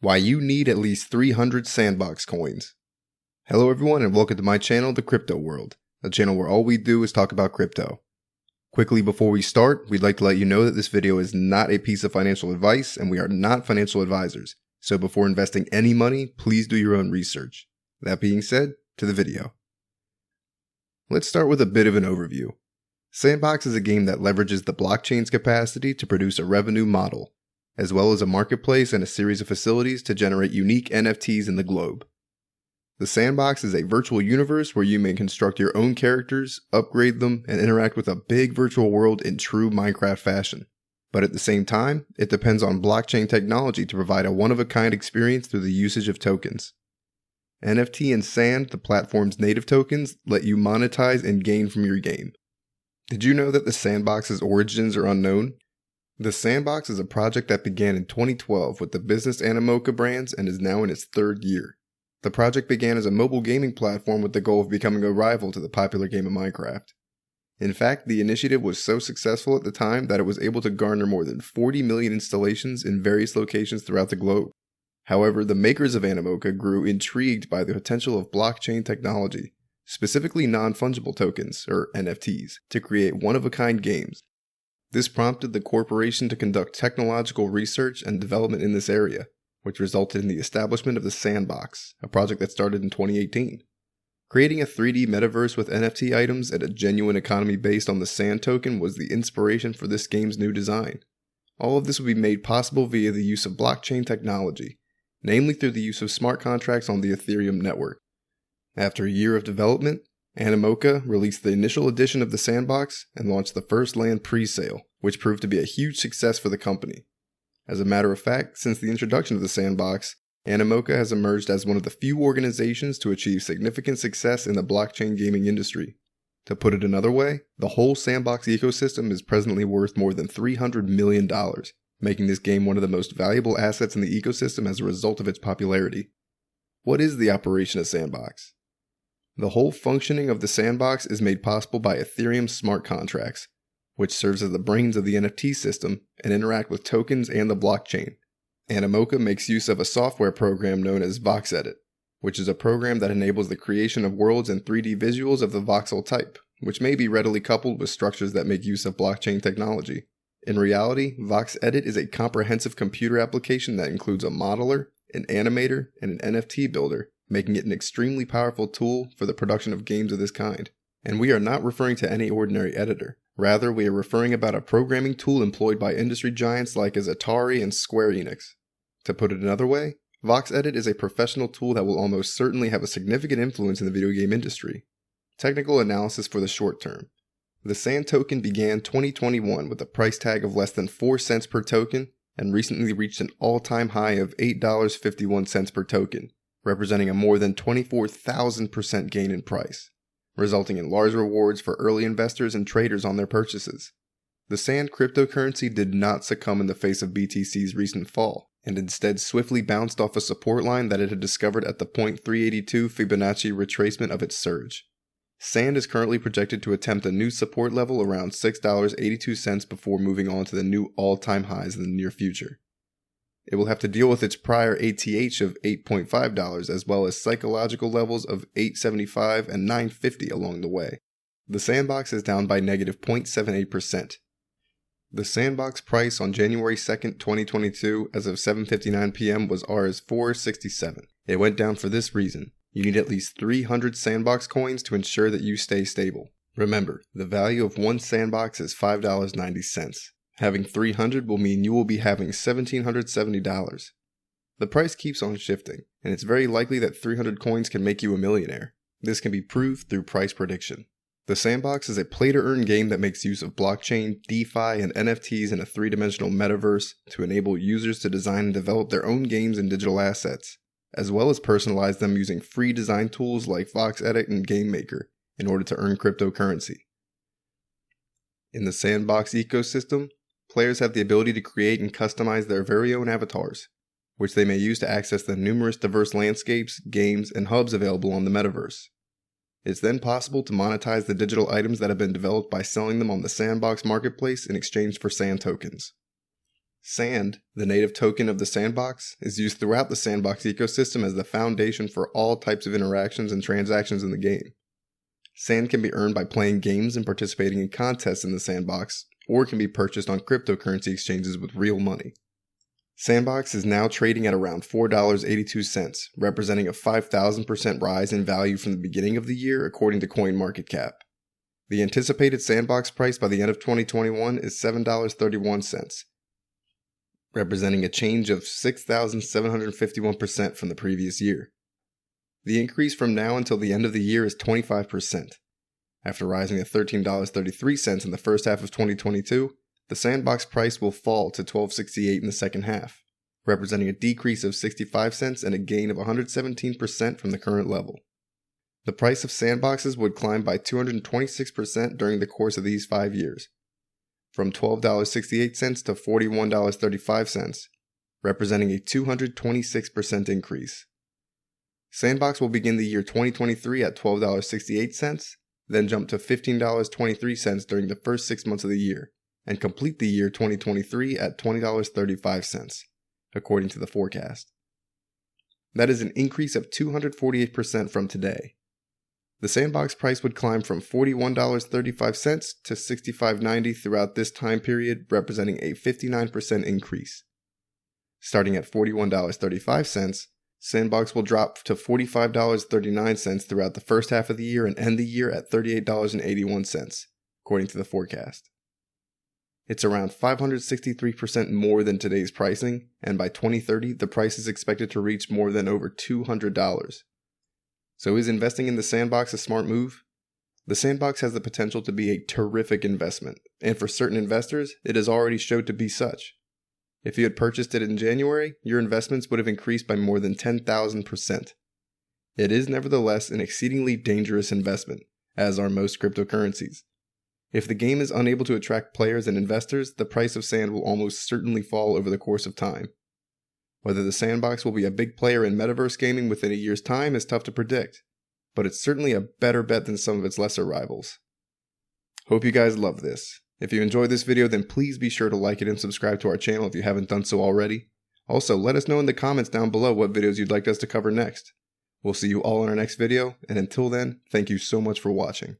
Why you need at least 300 sandbox coins. Hello everyone and welcome to my channel, The Crypto World, a channel where all we do is talk about crypto. Quickly before we start, we'd like to let you know that this video is not a piece of financial advice and we are not financial advisors. So before investing any money, please do your own research. That being said, to the video. Let's start with a bit of an overview. Sandbox is a game that leverages the blockchain's capacity to produce a revenue model, as well as a marketplace and a series of facilities to generate unique NFTs in the globe. The Sandbox is a virtual universe where you may construct your own characters, upgrade them, and interact with a big virtual world in true Minecraft fashion. But at the same time, it depends on blockchain technology to provide a one-of-a-kind experience through the usage of tokens. NFT and Sand, the platform's native tokens, let you monetize and gain from your game. Did you know that the Sandbox's origins are unknown? The Sandbox is a project that began in 2012 with the business Animoca brands and is now in its third year. The project began as a mobile gaming platform with the goal of becoming a rival to the popular game of Minecraft. In fact, the initiative was so successful at the time that it was able to garner more than 40 million installations in various locations throughout the globe. However, the makers of Animoca grew intrigued by the potential of blockchain technology, specifically non-fungible tokens, or NFTs, to create one-of-a-kind games. This prompted the corporation to conduct technological research and development in this area, which resulted in the establishment of the Sandbox, a project that started in 2018. Creating a 3D metaverse with NFT items and a genuine economy based on the Sand token was the inspiration for this game's new design. All of this would be made possible via the use of blockchain technology, namely through the use of smart contracts on the Ethereum network. After a year of development, Animoca released the initial edition of the Sandbox and launched the first land pre-sale, which proved to be a huge success for the company. As a matter of fact, since the introduction of the Sandbox, Animoca has emerged as one of the few organizations to achieve significant success in the blockchain gaming industry. To put it another way, the whole Sandbox ecosystem is presently worth more than $300 million, making this game one of the most valuable assets in the ecosystem as a result of its popularity. What is the operation of Sandbox? The whole functioning of the Sandbox is made possible by Ethereum smart contracts, which serves as the brains of the NFT system and interact with tokens and the blockchain. Animoca makes use of a software program known as VoxEdit, which is a program that enables the creation of worlds and 3D visuals of the voxel type, which may be readily coupled with structures that make use of blockchain technology. In reality, VoxEdit is a comprehensive computer application that includes a modeler, an animator, and an NFT builder, making it an extremely powerful tool for the production of games of this kind. And we are not referring to any ordinary editor. Rather, we are referring about a programming tool employed by industry giants like as Atari and Square Enix. To put it another way, VoxEdit is a professional tool that will almost certainly have a significant influence in the video game industry. Technical analysis for the short term. The Sand token began 2021 with a price tag of less than 4 cents per token and recently reached an all-time high of $8.51 per token, representing a more than 24,000% gain in price, resulting in large rewards for early investors and traders on their purchases. The Sand cryptocurrency did not succumb in the face of BTC's recent fall, and instead swiftly bounced off a support line that it had discovered at the .382 Fibonacci retracement of its surge. Sand is currently projected to attempt a new support level around $6.82 before moving on to the new all-time highs in the near future. It will have to deal with its prior ATH of $8.5 as well as psychological levels of $8.75 and $9.50 along the way. The Sandbox is down by negative 0.78%. The Sandbox price on January 2nd, 2022 as of 7:59 p.m. was Rs 4.67. It went down for this reason. You need at least 300 Sandbox coins to ensure that you stay stable. Remember, the value of one Sandbox is $5.90. Having 300 will mean you will be having $1,770. The price keeps on shifting, and it's very likely that 300 coins can make you a millionaire. This can be proved through price prediction. The Sandbox is a play-to-earn game that makes use of blockchain, DeFi, and NFTs in a three-dimensional metaverse to enable users to design and develop their own games and digital assets, as well as personalize them using free design tools like VoxEdit and GameMaker in order to earn cryptocurrency. In the Sandbox ecosystem, players have the ability to create and customize their very own avatars, which they may use to access the numerous diverse landscapes, games, and hubs available on the metaverse. It's then possible to monetize the digital items that have been developed by selling them on the Sandbox marketplace in exchange for Sand tokens. Sand, the native token of the sandbox, is used throughout the sandbox ecosystem as the foundation for all types of interactions and transactions in the game. Sand can be earned by playing games and participating in contests in the sandbox, or can be purchased on cryptocurrency exchanges with real money. Sandbox is now trading at around $4.82, representing a 5,000% rise in value from the beginning of the year according to CoinMarketCap. The anticipated Sandbox price by the end of 2021 is $7.31, representing a change of 6,751% from the previous year. The increase from now until the end of the year is 25%. After rising to $13.33 in the first half of 2022, the Sandbox price will fall to $12.68 in the second half, representing a decrease of 65 cents and a gain of 117% from the current level. The price of sandboxes would climb by 226% during the course of these 5 years, from $12.68 to $41.35, representing a 226% increase. Sandbox will begin the year 2023 at $12.68, then jump to $15.23 during the first 6 months of the year, and complete the year 2023 at $20.35, according to the forecast. That is an increase of 248% from today. The Sandbox price would climb from $41.35 to $65.90 throughout this time period, representing a 59% increase. Starting at $41.35, Sandbox will drop to $45.39 throughout the first half of the year and end the year at $38.81, according to the forecast. It's around 563% more than today's pricing, and by 2030, the price is expected to reach more than over $200. So is investing in the Sandbox a smart move? The Sandbox has the potential to be a terrific investment, and for certain investors, it has already showed to be such. If you had purchased it in January, your investments would have increased by more than 10,000%. It is nevertheless an exceedingly dangerous investment, as are most cryptocurrencies. If the game is unable to attract players and investors, the price of sand will almost certainly fall over the course of time. Whether the Sandbox will be a big player in metaverse gaming within a year's time is tough to predict, but it's certainly a better bet than some of its lesser rivals. Hope you guys love this. If you enjoyed this video, then please be sure to like it and subscribe to our channel if you haven't done so already. Also, let us know in the comments down below what videos you'd like us to cover next. We'll see you all in our next video, and until then, thank you so much for watching.